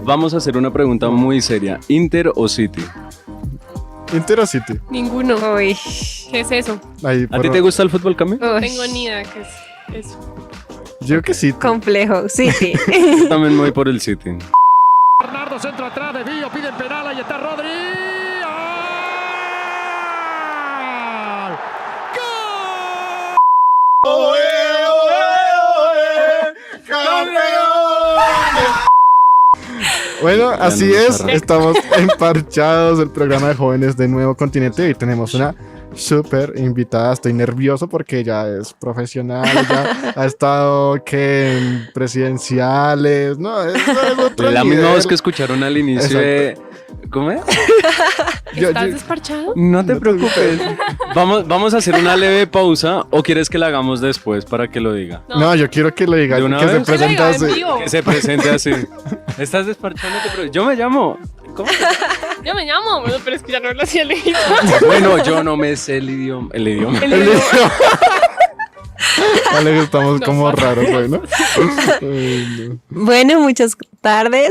vamos a hacer una pregunta muy seria. ¿Inter o City? ¿Inter o City? Ninguno. Uy. ¿Qué es eso? Ahí, ¿A ti te gusta el fútbol, Cami? No Uy. tengo ni idea qué es eso. Yo creo que sí. Complejo, sí. Yo también me voy por el City. Bernardo, centro atrás, desvío, piden penal, ahí está Rodri. ¡Gol! Bueno, así no es. cerré. Estamos emparchados del programa de jóvenes de Nuevo Continente y tenemos una súper invitada. Estoy nervioso porque ella es profesional, ya ha estado que en presidenciales, no, es otro La nivel. misma voz que escucharon al inicio de... ¿Cómo es? ¿Estás desparchado? No te preocupes. Vamos a hacer una leve pausa o quieres que la hagamos después para que lo diga. No, yo quiero que lo diga, ¿De una que se vez? Que lo diga presente en así. vivo. Que se presente así. ¿Estás desparchado? No te preocupes. Yo me llamo. ¿Cómo? Yo me llamo, bueno, pero es que ya no lo hacía legítimo. Bueno, yo no me sé el idioma. El idioma. Vale, estamos No, como pasa. raros hoy, ¿no? Ay, no. Bueno, muchas tardes.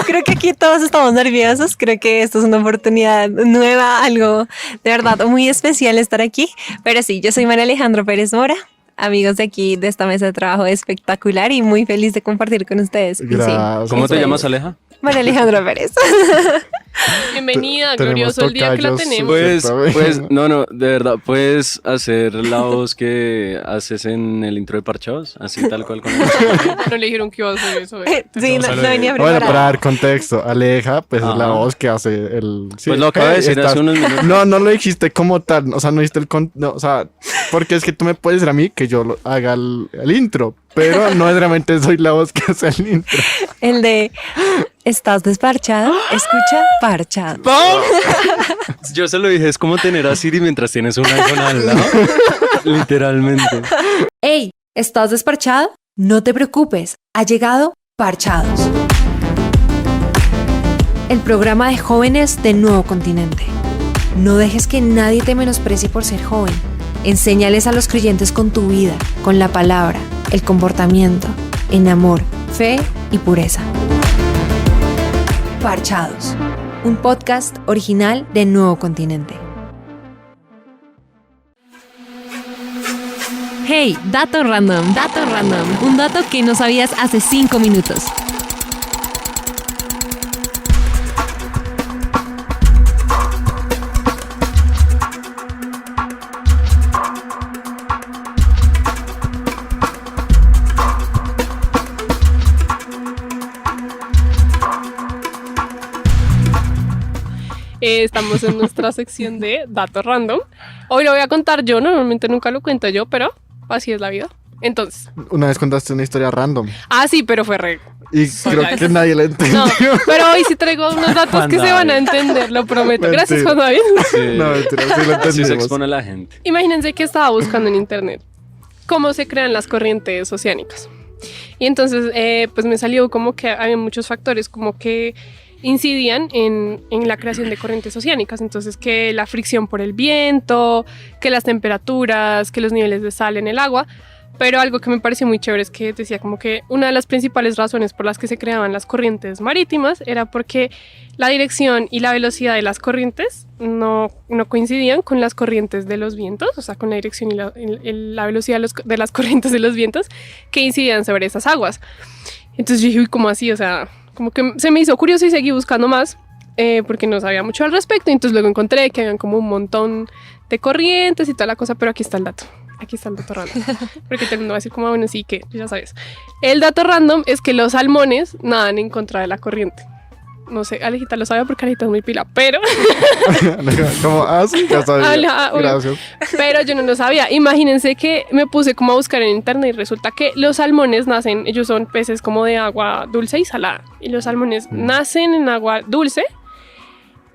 Creo que aquí todos estamos nerviosos. Creo que esto es una oportunidad nueva, algo de verdad muy especial estar aquí. Pero sí, yo soy María Alejandra Pérez Mora. Amigos de aquí, de esta mesa de trabajo espectacular y muy feliz de compartir con ustedes. Y sí, Gracias. ¿Cómo te soy llamas, Aleja? María Alejandra Pérez. Bienvenida, Tenemos glorioso el día que la tocayos. tenemos. Pues, no, de verdad, puedes hacer la voz que haces en el intro de Parchados, así tal cual con No le dijeron que iba a hacer eso. Sí, no venía Bueno, para preparada. dar contexto, Aleja, pues es la Ajá. voz que hace el... sí, Pues lo acabo de decir estás- hace unos minutos. No, no lo dijiste como tal, o sea, no dijiste no, o sea, porque es que tú me puedes decir a mí que yo haga el intro, pero no realmente soy la voz que hace el intro. El de ¿estás desparchado? Escucha parchado. Yo se lo dije, es como tener a Siri mientras tienes un iPhone al lado. Literalmente. ¡Ey! ¿Estás desparchado? No te preocupes, ha llegado Parchados. El programa de jóvenes de Nuevo Continente. No dejes que nadie te menosprecie por ser joven. Enséñales a los creyentes con tu vida, con la palabra, el comportamiento, en amor, fe y pureza. Parchados, un podcast original de Nuevo Continente. Hey, dato random, un dato que no sabías hace 5 minutos. Estamos en nuestra sección de datos random. Hoy lo voy a contar yo, normalmente nunca lo cuento yo, pero así es la vida. Entonces, Una vez contaste una historia random sí, pero fue re. y creo Sola. que nadie la entendió. No, pero hoy sí traigo unos datos Juan que se David. van a entender, lo prometo. Gracias, Mentira. Juan David. Sí. No, mentira, sí lo Así se entendemos. expone la gente. Imagínense que estaba buscando en internet cómo se crean las corrientes oceánicas. Y entonces, pues me salió como que había muchos factores como que incidían en la creación de corrientes oceánicas. Entonces, que la fricción por el viento, que las temperaturas, que los niveles de sal en el agua. Pero algo que me pareció muy chévere es que decía como que una de las principales razones por las que se creaban las corrientes marítimas era porque la dirección y la velocidad de las corrientes no coincidían con las corrientes de los vientos, o sea, con la dirección y la velocidad de las corrientes de los vientos que incidían sobre esas aguas. Entonces yo dije, uy, ¿cómo así? O sea, como que se me hizo curioso y seguí buscando más porque no sabía mucho al respecto. Entonces luego encontré que habían como un montón de corrientes y toda la cosa, pero aquí está el dato. Aquí está el dato random. Porque todo el mundo va a decir como, bueno, sí, que ya sabes. El dato random es que los salmones nadan en contra de la corriente. No sé, Alejita lo sabe porque Alejita es muy pila, pero, Como, sí, ya sabía. Bueno. Gracias. pero yo no lo sabía. Imagínense que me puse como a buscar en internet y resulta que los salmones nacen, ellos son peces como de agua dulce y salada. Y los salmones nacen en agua dulce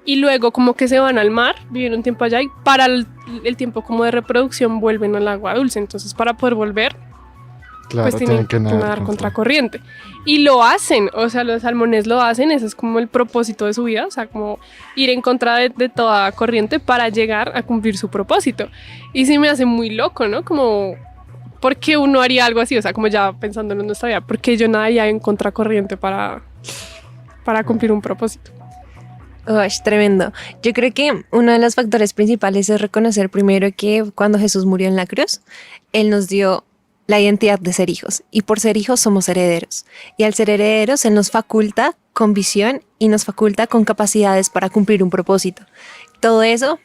y luego como que se van al mar, viven un tiempo allá y para el tiempo como de reproducción vuelven al agua dulce. Entonces para poder volver, Claro, pues tienen que nadar contra. contra corriente. Y lo hacen, o sea, los salmones lo hacen, ese es como el propósito de su vida, o sea, como ir en contra de toda corriente para llegar a cumplir su propósito. Y sí me hace muy loco, ¿no? Como, ¿por qué uno haría algo así? O sea, como ya pensándolo en nuestra vida, ¿por qué yo nadaría en contracorriente para para cumplir un propósito. Uy, tremendo. Yo creo que uno de los factores principales es reconocer primero que cuando Jesús murió en la cruz, Él nos dio la identidad de ser hijos, y por ser hijos somos herederos. Y al ser herederos, Él nos faculta con visión y nos faculta con capacidades para cumplir un propósito. Todo eso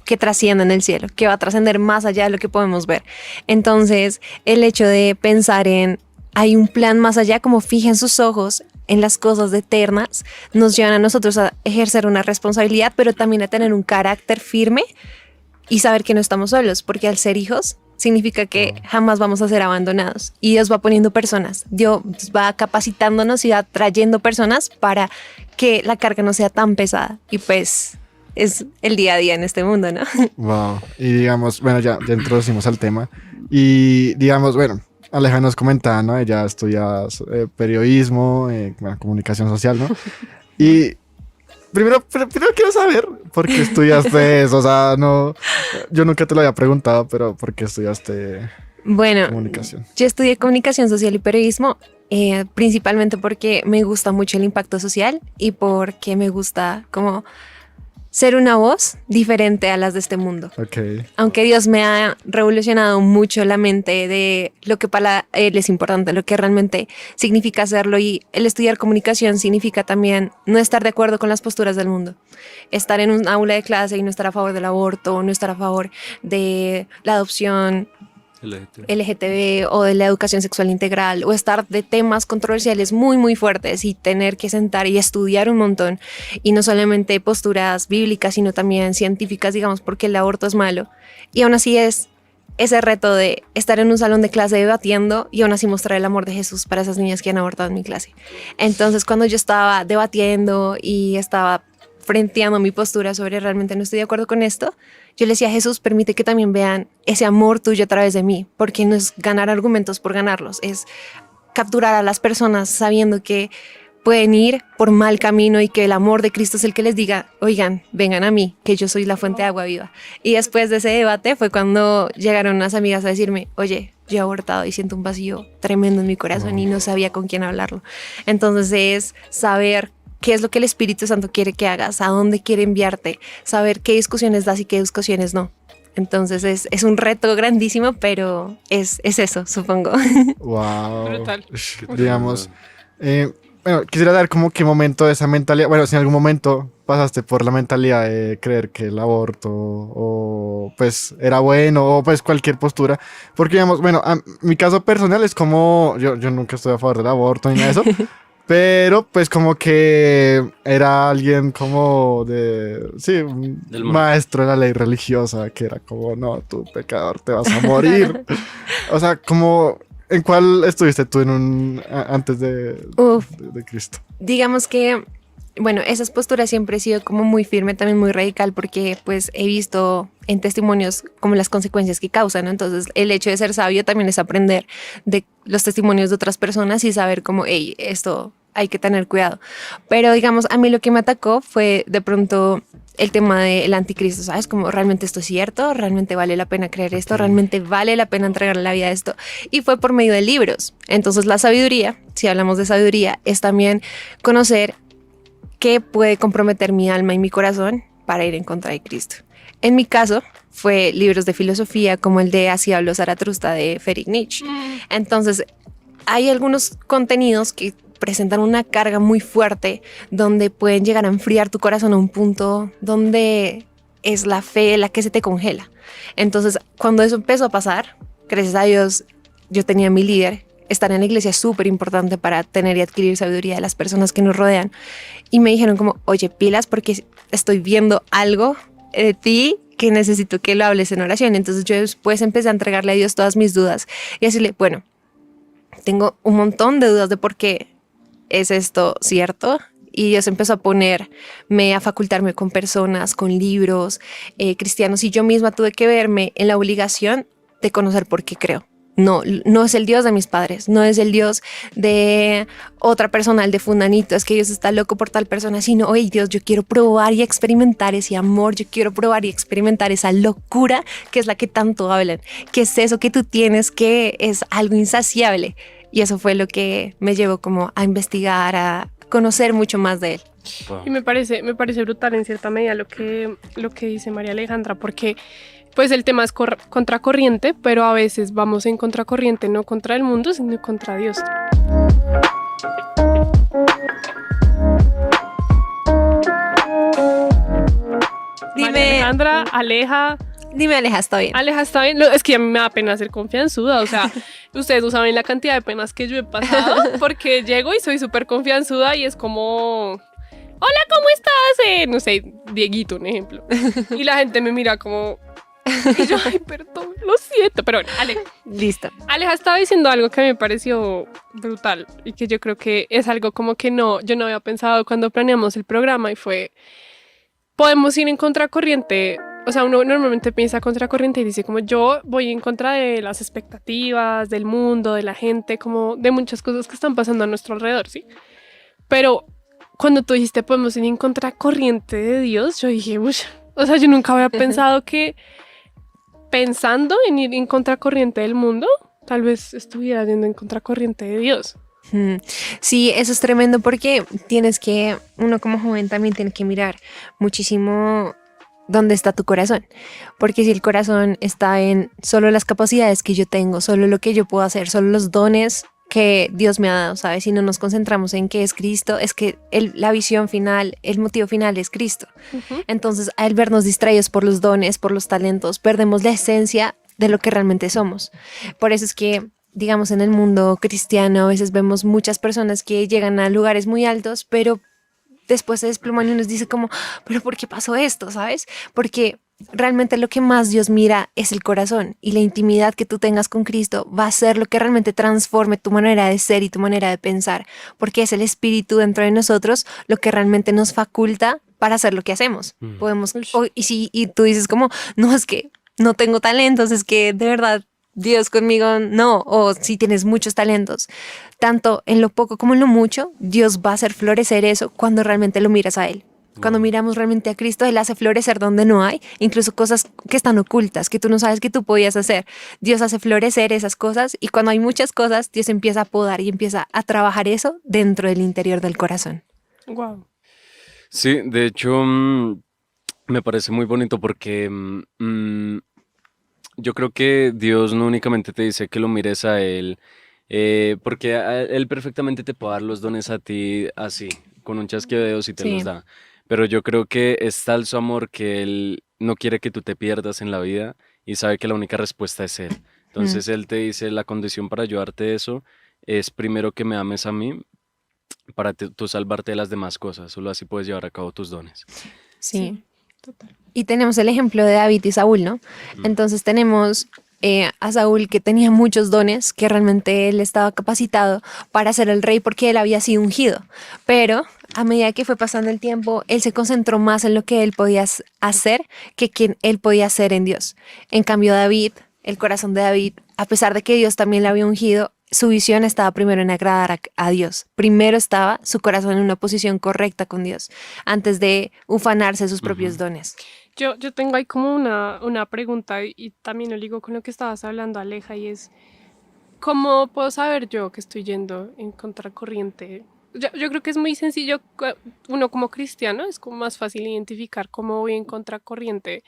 que trasciende en el cielo, que va a trascender más allá de lo que podemos ver. Entonces, el hecho de pensar en hay un plan más allá, como fijen sus ojos en las cosas eternas, nos llevan a nosotros a ejercer una responsabilidad, pero también a tener un carácter firme y saber que no estamos solos, porque al ser hijos significa que jamás vamos a ser abandonados. Y Dios va poniendo personas, Dios va capacitándonos y va trayendo personas para que la carga no sea tan pesada. Y pues es el día a día en este mundo, ¿no? Wow. Y digamos, bueno, ya introducimos al tema. Y digamos, bueno, Aleja nos comentaba, ¿no? Ella estudia periodismo, bueno, comunicación social, ¿no? Y primero quiero saber por qué estudiaste eso. O sea, no, yo nunca te lo había preguntado, pero ¿por qué estudiaste Bueno, comunicación? yo estudié comunicación social y periodismo, principalmente porque me gusta mucho el impacto social y porque me gusta como ser una voz diferente a las de este mundo. Ok. Aunque Dios me ha revolucionado mucho la mente de lo que para Él es importante, lo que realmente significa hacerlo, y el estudiar comunicación significa también no estar de acuerdo con las posturas del mundo. Estar en un aula de clase y no estar a favor del aborto, no estar a favor de la adopción LGTB o de la educación sexual integral, o estar de temas controversiales muy muy fuertes y tener que sentar y estudiar un montón, y no solamente posturas bíblicas sino también científicas, digamos, porque el aborto es malo, y aún así es ese reto de estar en un salón de clase debatiendo y aún así mostrar el amor de Jesús para esas niñas que han abortado en mi clase. Entonces, cuando yo estaba debatiendo y estaba frenteando mi postura sobre realmente no estoy de acuerdo con esto, yo le decía a Jesús, permite que también vean ese amor tuyo a través de mí, porque no es ganar argumentos por ganarlos, es capturar a las personas sabiendo que pueden ir por mal camino y que el amor de Cristo es el que les diga, oigan, vengan a mí, que yo soy la fuente de agua viva. Y después de ese debate fue cuando llegaron unas amigas a decirme, oye, yo he abortado y siento un vacío tremendo en mi corazón y no sabía con quién hablarlo. Entonces es saber qué es lo que el Espíritu Santo quiere que hagas, a dónde quiere enviarte, saber qué discusiones das y qué discusiones no. Entonces es un reto grandísimo, pero es eso, supongo. Wow. Brutal. Digamos, bueno, quisiera dar como qué momento de esa mentalidad, bueno, si en algún momento pasaste por la mentalidad de creer que el aborto o pues era bueno o pues cualquier postura, porque digamos, bueno, mi caso personal es como, yo nunca estoy a favor del aborto ni nada de eso, pero pues como que era alguien como de, sí, un Del mundo. maestro de la ley religiosa, que era como, no, tú pecador, te vas a morir. O sea, como, ¿en cuál estuviste tú antes de Cristo? Digamos que, bueno, esas posturas siempre he sido como muy firme, también muy radical, porque pues he visto en testimonios como las consecuencias que causan, ¿no? Entonces el hecho de ser sabio también es aprender de los testimonios de otras personas y saber como, hey, esto hay que tener cuidado. Pero digamos, a mí lo que me atacó fue de pronto el tema del anticristo, ¿sabes? Como, ¿realmente esto es cierto? ¿Realmente vale la pena creer esto? ¿Realmente vale la pena entregarle la vida a esto? Y fue por medio de libros. Entonces la sabiduría, si hablamos de sabiduría, es también conocer qué puede comprometer mi alma y mi corazón para ir en contra de Cristo. En mi caso, fue libros de filosofía como el de Así habló Zaratustra de Friedrich Nietzsche. Entonces, hay algunos contenidos que presentan una carga muy fuerte donde pueden llegar a enfriar tu corazón a un punto donde es la fe la que se te congela. Entonces, cuando eso empezó a pasar, gracias a Dios, yo tenía a mi líder. Estar en la iglesia es súper importante para tener y adquirir sabiduría de las personas que nos rodean. Y me dijeron como, oye, pilas, porque estoy viendo algo de ti que necesito que lo hables en oración. Entonces yo después empecé a entregarle a Dios todas mis dudas y decirle, bueno, tengo un montón de dudas de por qué es esto cierto. Y Dios empezó a ponerme, a facultarme con personas, con libros cristianos, y yo misma tuve que verme en la obligación de conocer por qué creo. No es el Dios de mis padres, no es el Dios de otra persona, el de Fundanito, es que Dios está loco por tal persona, sino, oye Dios, yo quiero probar y experimentar ese amor, yo quiero probar y experimentar esa locura que es la que tanto hablan, que es eso que tú tienes, que es algo insaciable. Y eso fue lo que me llevó como a investigar, a conocer mucho más de Él. Y me parece brutal en cierta medida lo que dice María Alejandra, porque pues el tema es contracorriente, pero a veces vamos en contracorriente, no contra el mundo, sino contra Dios. María Alejandra, Dime, Aleja, está bien. Aleja, está bien. Es que a mí me da pena ser confianzuda. O sea, ustedes no saben la cantidad de penas que yo he pasado porque llego y soy súper confianzuda y es como, hola, ¿cómo estás? No sé, Dieguito, un ejemplo. Y la gente me mira como, y yo, ay, perdón, lo siento. Pero bueno, Listo. Aleja estaba diciendo algo que me pareció brutal y que yo creo que es algo como que yo no había pensado cuando planeamos el programa y fue, podemos ir en contracorriente. O sea, uno normalmente piensa contracorriente y dice como yo voy en contra de las expectativas, del mundo, de la gente, como de muchas cosas que están pasando a nuestro alrededor, ¿sí? Pero cuando tú dijiste podemos ir en contracorriente de Dios, yo dije, uy, o sea, yo nunca había pensado que pensando en ir en contracorriente del mundo, tal vez estuviera yendo en contracorriente de Dios. Sí, eso es tremendo porque uno como joven también tiene que mirar muchísimo dónde está tu corazón, porque si el corazón está en solo las capacidades que yo tengo, solo lo que yo puedo hacer, solo los dones que Dios me ha dado, ¿sabes? Si no nos concentramos en qué es Cristo, es que la visión final, el motivo final es Cristo. Entonces, al vernos distraídos por los dones, por los talentos, perdemos la esencia de lo que realmente somos. Por eso es que, digamos, en el mundo cristiano a veces vemos muchas personas que llegan a lugares muy altos, pero después se desploman y nos dice como, pero ¿por qué pasó esto? ¿Sabes? Porque realmente lo que más Dios mira es el corazón, y la intimidad que tú tengas con Cristo va a ser lo que realmente transforme tu manera de ser y tu manera de pensar, porque es el Espíritu dentro de nosotros lo que realmente nos faculta para hacer lo que hacemos. Y tú dices como, no, es que no tengo talentos, es que de verdad Dios conmigo no, o si tienes muchos talentos, tanto en lo poco como en lo mucho, Dios va a hacer florecer eso cuando realmente lo miras a Él. Cuando miramos realmente a Cristo, Él hace florecer donde no hay, incluso cosas que están ocultas, que tú no sabes que tú podías hacer. Dios hace florecer esas cosas, y cuando hay muchas cosas, Dios empieza a podar y empieza a trabajar eso dentro del interior del corazón. Wow. Sí, de hecho, me parece muy bonito porque yo creo que Dios no únicamente te dice que lo mires a Él, porque Él perfectamente te puede dar los dones a ti así, con un chasquido de dedos y te los da. Pero yo creo que es tal su amor que Él no quiere que tú te pierdas en la vida y sabe que la única respuesta es Él. Entonces Él te dice, la condición para ayudarte eso es primero que me ames a mí para tú salvarte de las demás cosas. Solo así puedes llevar a cabo tus dones. Sí. Total. Y tenemos el ejemplo de David y Saúl, ¿no? Entonces tenemos a Saúl, que tenía muchos dones, que realmente él estaba capacitado para ser el rey porque él había sido ungido. Pero a medida que fue pasando el tiempo, él se concentró más en lo que él podía hacer que quien él podía ser en Dios. En cambio, David, el corazón de David, a pesar de que Dios también le había ungido, su visión estaba primero en agradar a Dios. Primero estaba su corazón en una posición correcta con Dios, antes de ufanarse sus propios dones. Yo tengo ahí como una pregunta y también lo ligo con lo que estabas hablando, Aleja, y es, ¿cómo puedo saber yo que estoy yendo en contracorriente? Yo creo que es muy sencillo, uno como cristiano es como más fácil identificar cómo voy en contracorriente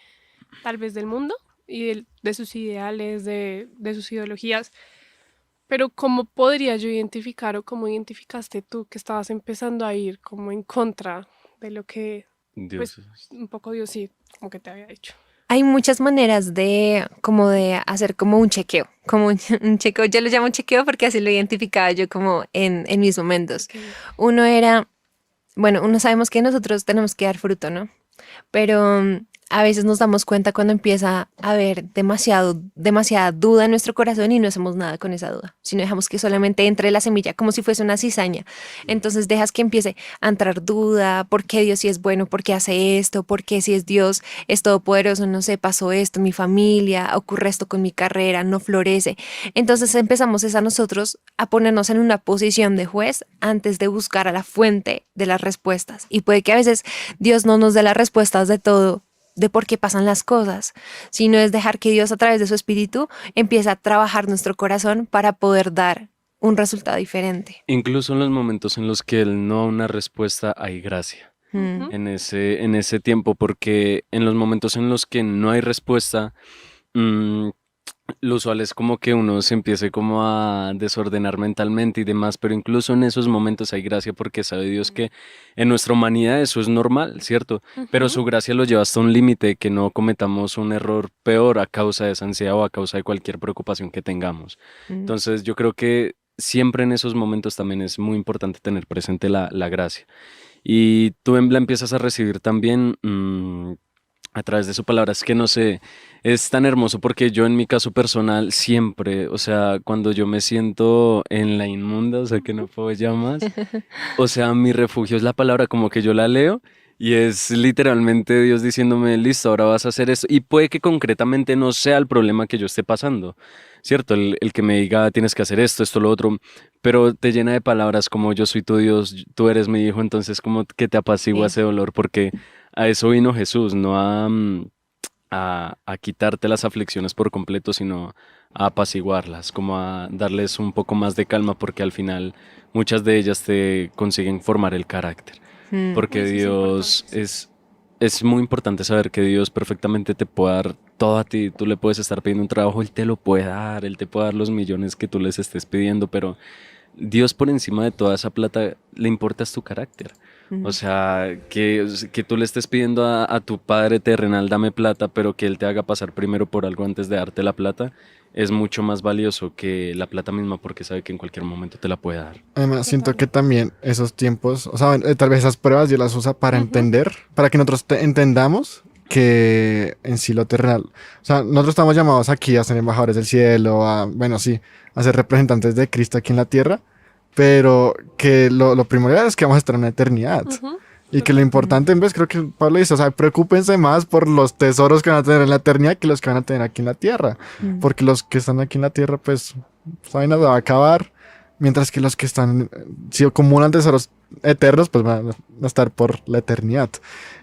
tal vez del mundo y de sus ideales, de sus ideologías, pero ¿cómo podría yo identificar o cómo identificaste tú que estabas empezando a ir como en contra de lo que Dios. pues, un poco Dios sí, como que te había dicho? Hay muchas maneras de hacer como un chequeo, como un chequeo. Yo lo llamo chequeo porque así lo identificaba yo como en mis momentos. Okay. Uno sabemos que nosotros tenemos que dar fruto, ¿no? Pero a veces nos damos cuenta cuando empieza a haber demasiada duda en nuestro corazón y no hacemos nada con esa duda, sino dejamos que solamente entre la semilla como si fuese una cizaña. Entonces dejas que empiece a entrar duda, ¿por qué Dios sí es bueno? ¿Por qué hace esto? ¿Por qué si es Dios es todopoderoso? No sé, pasó esto en mi familia, ocurre esto con mi carrera, no florece. Entonces empezamos a nosotros a ponernos en una posición de juez antes de buscar a la fuente de las respuestas. Y puede que a veces Dios no nos dé las respuestas de todo, de por qué pasan las cosas, sino es dejar que Dios a través de su espíritu empiece a trabajar nuestro corazón para poder dar un resultado diferente. Incluso en los momentos en los que él no da una respuesta, hay gracia. Mm. En ese tiempo, porque en los momentos en los que no hay respuesta, mm, lo usual es como que uno se empiece como a desordenar mentalmente y demás, pero incluso en esos momentos hay gracia porque sabe Dios que en nuestra humanidad eso es normal, ¿cierto? Pero su gracia lo lleva hasta un límite, que no cometamos un error peor a causa de esa ansiedad o a causa de cualquier preocupación que tengamos. Entonces yo creo que siempre en esos momentos también es muy importante tener presente la gracia. Y tú la empiezas a recibir también a través de su palabra. Es que no sé, es tan hermoso porque yo en mi caso personal siempre, o sea, cuando yo me siento en la inmunda, o sea, que no puedo ya más, o sea, mi refugio es la palabra, como que yo la leo. Y es literalmente Dios diciéndome, listo, ahora vas a hacer esto. Y puede que concretamente no sea el problema que yo esté pasando, ¿cierto? El que me diga, tienes que hacer esto, esto, lo otro, pero te llena de palabras como yo soy tu Dios, tú eres mi hijo, entonces como que te apacigua Sí. ese dolor, porque a eso vino Jesús, no a quitarte las aflicciones por completo, sino a apaciguarlas, como a darles un poco más de calma, porque al final muchas de ellas te consiguen formar el carácter. Porque Eso es Dios importante. es muy importante saber que Dios perfectamente te puede dar todo a ti. Tú le puedes estar pidiendo un trabajo, Él te lo puede dar, Él te puede dar los millones que tú les estés pidiendo, pero Dios por encima de toda esa plata le importa es tu carácter. O sea, que tú le estés pidiendo a tu Padre terrenal, dame plata, pero que Él te haga pasar primero por algo antes de darte la plata, es mucho más valioso que la plata misma porque sabe que en cualquier momento te la puede dar. Además, siento que también esos tiempos, o sea, tal vez esas pruebas Dios las usa para entender, para que nosotros entendamos que en sí lo terrenal, o sea, nosotros estamos llamados aquí a ser embajadores del cielo, bueno, sí, a ser representantes de Cristo aquí en la tierra, pero que lo primordial es que vamos a estar en la eternidad. Y que lo importante, en vez, creo que Pablo dice, o sea, preocúpense más por los tesoros que van a tener en la eternidad que los que van a tener aquí en la tierra. Porque los que están aquí en la tierra, pues, esa vaina se va a acabar. Mientras que los que están, si acumulan tesoros eternos, pues van a estar por la eternidad.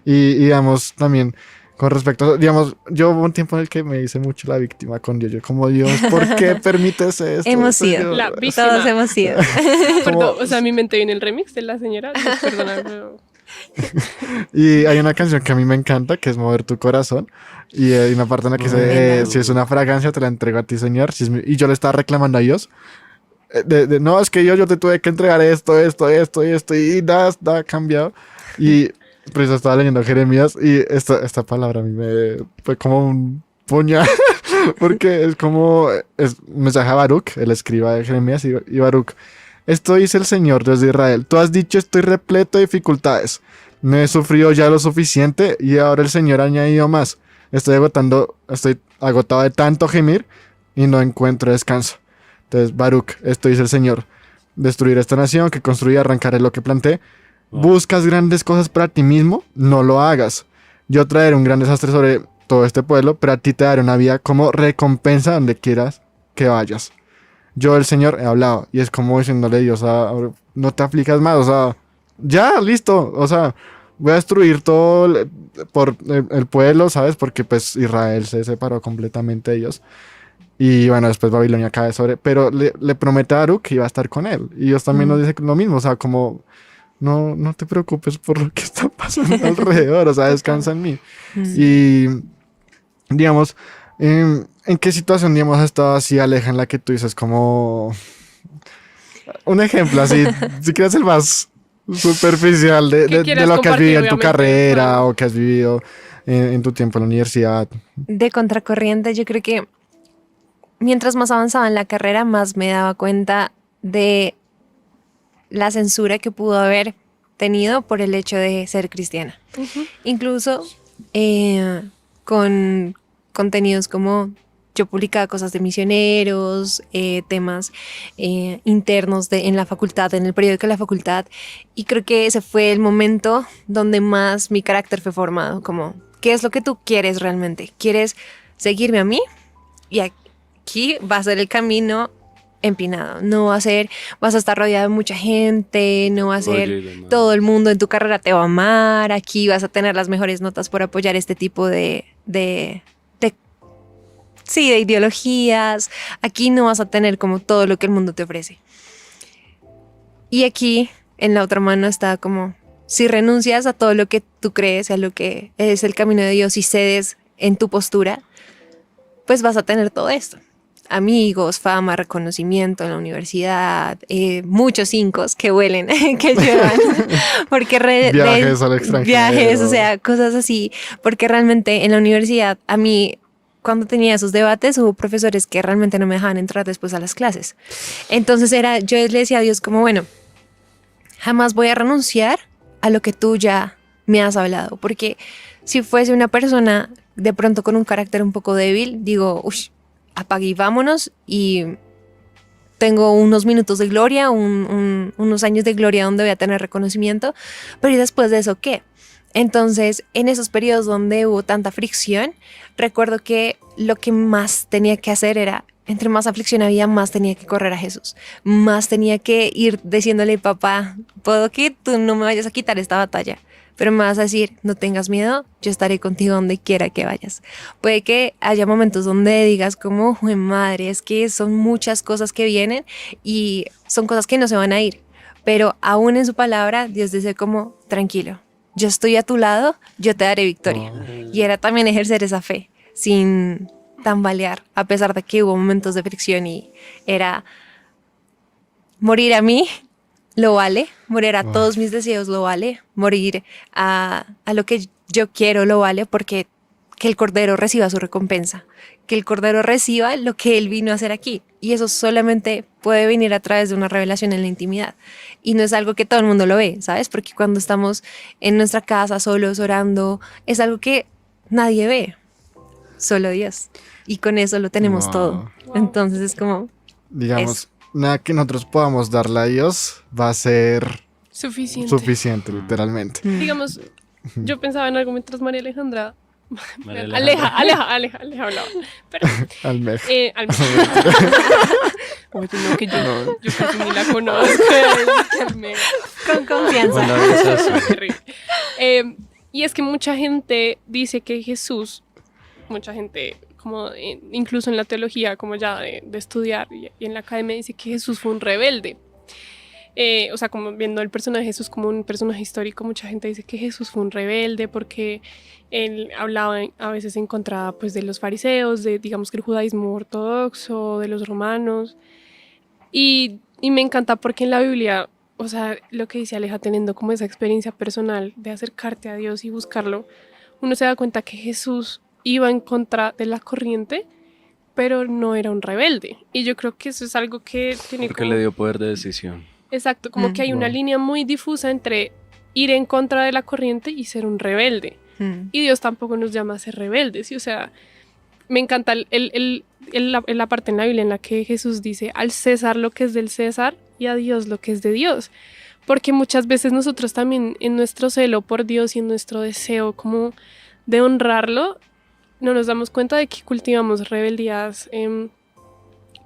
Y digamos, también, con respecto, digamos, yo hubo un tiempo en el que me hice mucho la víctima con Dios. Yo como, Dios, ¿por qué permites esto? Hemos Soy sido. yo. La víctima. Todos hemos sido. Perdón, o sea, a mi mente viene el remix de la señora. Perdona, pero... Y hay una canción que a mí me encanta, que es Mover tu corazón. Y hay una parte en la que dice, si es una fragancia, te la entrego a ti, Señor. Y yo le estaba reclamando a Dios. No, es que yo te tuve que entregar esto, y nada ha cambiado. Y pues estaba leyendo Jeremías y esta palabra a mí me fue como un puñal, porque es como, es un mensaje a Baruch, el escriba de Jeremías, y Baruch, esto dice el Señor, Dios de Israel, tú has dicho estoy repleto de dificultades, no he sufrido ya lo suficiente y ahora el Señor ha añadido más, estoy agotado de tanto gemir y no encuentro descanso. Entonces, Baruch, esto dice el Señor, destruir esta nación, que construí, arrancaré lo que planté. Buscas grandes cosas para ti mismo, no lo hagas. Yo traeré un gran desastre sobre todo este pueblo, pero a ti te daré una vida como recompensa donde quieras que vayas. Yo, el Señor, he hablado, y es como diciéndole a Dios, no te aflijas más, o sea, ya, listo, o sea, voy a destruir todo por el pueblo, ¿sabes? Porque pues Israel se separó completamente de ellos. Y bueno, después Babilonia cae sobre, pero le promete a Baruch que iba a estar con él. Y Dios también nos dice lo mismo, o sea, como, no te preocupes por lo que está pasando alrededor, o sea, descansa en mí. Y, digamos, ¿en qué situación, digamos, has estado así, Aleja, en la que tú dices como... Un ejemplo, así, si quieres el más superficial de quieras lo que has compartir, vivido en tu obviamente, carrera claro. o que has vivido en tu tiempo en la universidad. De contracorriente, yo creo que mientras más avanzaba en la carrera, más me daba cuenta de la censura que pudo haber tenido por el hecho de ser cristiana. Incluso con contenidos como yo publicaba cosas de misioneros, temas internos en la facultad, en el periódico de la facultad, y creo que ese fue el momento donde más mi carácter fue formado, como, ¿qué es lo que tú quieres realmente? ¿Quieres seguirme a mí? Y aquí va a ser el camino empinado, no va a ser, vas a estar rodeado de mucha gente, no va a ser Oye, todo el mundo en tu carrera te va a amar, aquí vas a tener las mejores notas por apoyar este tipo de ideologías, aquí no vas a tener como todo lo que el mundo te ofrece. Y aquí, en la otra mano, está como, si renuncias a todo lo que tú crees, a lo que es el camino de Dios y cedes en tu postura, pues vas a tener todo esto. Amigos, fama, reconocimiento en la universidad, muchos 5 que huelen, que llevan, porque Viajes al extranjero. viajes, o sea, cosas así, porque realmente en la universidad a mí, cuando tenía esos debates, hubo profesores que realmente no me dejaban entrar después a las clases. Entonces yo le decía a Dios como, bueno, jamás voy a renunciar a lo que tú ya me has hablado, porque si fuese una persona de pronto con un carácter un poco débil, digo, uff, apague y vámonos, y tengo unos minutos de gloria, unos años de gloria donde voy a tener reconocimiento, pero ¿y después de eso qué? Entonces, en esos periodos donde hubo tanta fricción, recuerdo que lo que más tenía que hacer era, entre más aflicción había, más tenía que correr a Jesús, más tenía que ir diciéndole, papá, puedo que tú no me vayas a quitar esta batalla, pero me vas a decir, no tengas miedo, yo estaré contigo donde quiera que vayas. Puede que haya momentos donde digas como, "Jue madre, es que son muchas cosas que vienen y son cosas que no se van a ir", pero aún en su palabra, Dios dice como, tranquilo, yo estoy a tu lado, yo te daré victoria. Y era también ejercer esa fe, sin tambalear, a pesar de que hubo momentos de fricción y era morir a mí, lo vale, morir a todos mis deseos lo vale, morir a lo que yo quiero lo vale, porque que el Cordero reciba su recompensa, que el Cordero reciba lo que Él vino a hacer aquí. Y eso solamente puede venir a través de una revelación en la intimidad. Y no es algo que todo el mundo lo ve, ¿sabes? Porque cuando estamos en nuestra casa solos orando, es algo que nadie ve, solo Dios. Y con eso lo tenemos Wow. todo. Entonces es como, Digamos, nada que nosotros podamos darle a Dios va a ser Suficiente. suficiente, literalmente. Digamos, yo pensaba en algo mientras María Alejandra... María Aleja hablaba. Pero, Almeja. Almeja. Oye, no, que yo casi ni la conozco. Almeja. con confianza. Bueno, es así. Terrible. Y es que mucha gente dice que Jesús, mucha gente, como incluso en la teología, como ya de estudiar y en la academia, dice que Jesús fue un rebelde. O sea, como viendo el personaje de Jesús como un personaje histórico, mucha gente dice que Jesús fue un rebelde porque él hablaba a veces en contra, pues, de los fariseos, de, digamos, que el judaísmo ortodoxo, de los romanos. Y me encanta porque en la Biblia, o sea, lo que dice Aleja, teniendo como esa experiencia personal de acercarte a Dios y buscarlo, uno se da cuenta que Jesús iba en contra de la corriente, pero no era un rebelde. Y yo creo que eso es algo que tiene Porque como... le dio poder de decisión. Exacto, como que hay una línea muy difusa entre ir en contra de la corriente y ser un rebelde. Y Dios tampoco nos llama a ser rebeldes. ¿Sí? O sea, me encanta la parte en la Biblia en la que Jesús dice al César lo que es del César y a Dios lo que es de Dios. Porque muchas veces nosotros también en nuestro celo por Dios y en nuestro deseo como de honrarlo, no nos damos cuenta de que cultivamos rebeldías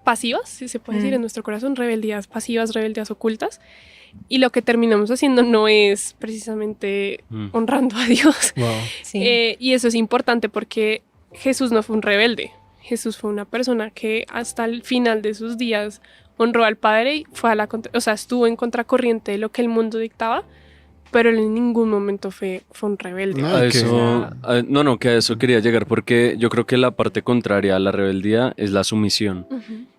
pasivas, si se puede decir, en nuestro corazón, rebeldías pasivas, rebeldías ocultas, y lo que terminamos haciendo no es precisamente honrando a Dios. Wow. Sí. Y eso es importante porque Jesús no fue un rebelde, Jesús fue una persona que hasta el final de sus días honró al Padre y fue estuvo en contracorriente de lo que el mundo dictaba, pero él en ningún momento fue un rebelde. No, A que- eso, que a eso quería llegar porque yo creo que la parte contraria a la rebeldía es la sumisión.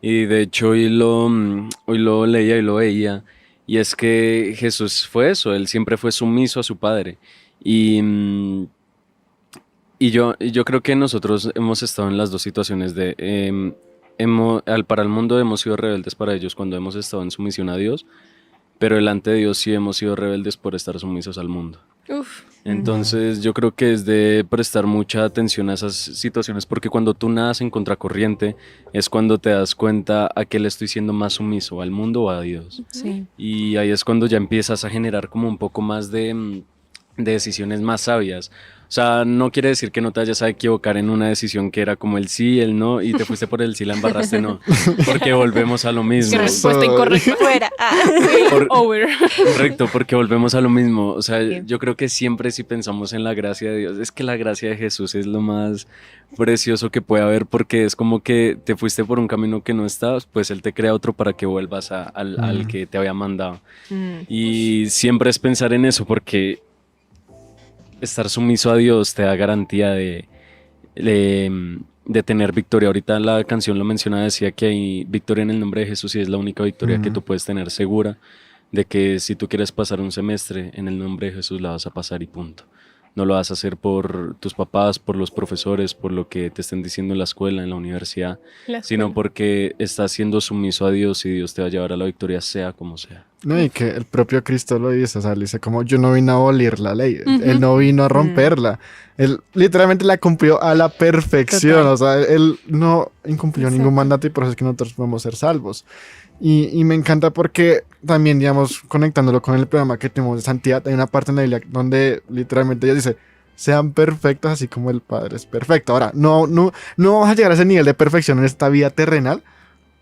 Y de hecho hoy lo leía y lo veía, y es que Jesús fue eso, él siempre fue sumiso a su Padre. Y yo creo que nosotros hemos estado en las dos situaciones de, para el mundo hemos sido rebeldes para ellos cuando hemos estado en sumisión a Dios, pero delante de Dios sí hemos sido rebeldes por estar sumisos al mundo. Uf, Entonces yo creo que es de prestar mucha atención a esas situaciones porque cuando tú nadas en contracorriente es cuando te das cuenta a qué le estoy siendo más sumiso, al mundo o a Dios. Sí. Y ahí es cuando ya empiezas a generar como un poco más de decisiones más sabias. O sea, no quiere decir que no te vayas a equivocar en una decisión que era como el sí, el no, y te fuiste por el sí, la embarraste, no. Porque volvemos a lo mismo. Qué respuesta incorrecta. Fuera. Over. Correcto, porque volvemos a lo mismo. O sea, Bien. yo creo que siempre si pensamos en la gracia de Dios, es que la gracia de Jesús es lo más precioso que puede haber, porque es como que te fuiste por un camino que no estabas, pues Él te crea otro para que vuelvas al que te había mandado. Y siempre es pensar en eso, porque estar sumiso a Dios te da garantía de tener victoria. Ahorita la canción lo mencionaba, decía que hay victoria en el nombre de Jesús y es la única victoria que tú puedes tener segura de que si tú quieres pasar un semestre en el nombre de Jesús la vas a pasar y punto. No lo vas a hacer por tus papás, por los profesores, por lo que te estén diciendo en la escuela, en la universidad, sino porque estás siendo sumiso a Dios y Dios te va a llevar a la victoria sea como sea. No, y que el propio Cristo lo dice, o sea, él dice como yo no vine a abolir la ley, él no vino a romperla, él literalmente la cumplió a la perfección, Total. o sea, él no incumplió ningún mandato y por eso es que nosotros podemos ser salvos. Y me encanta porque también, digamos, conectándolo con el programa que tenemos de santidad, hay una parte en la Biblia donde literalmente Dios dice, sean perfectos así como el Padre es perfecto. Ahora, no vamos a llegar a ese nivel de perfección en esta vida terrenal,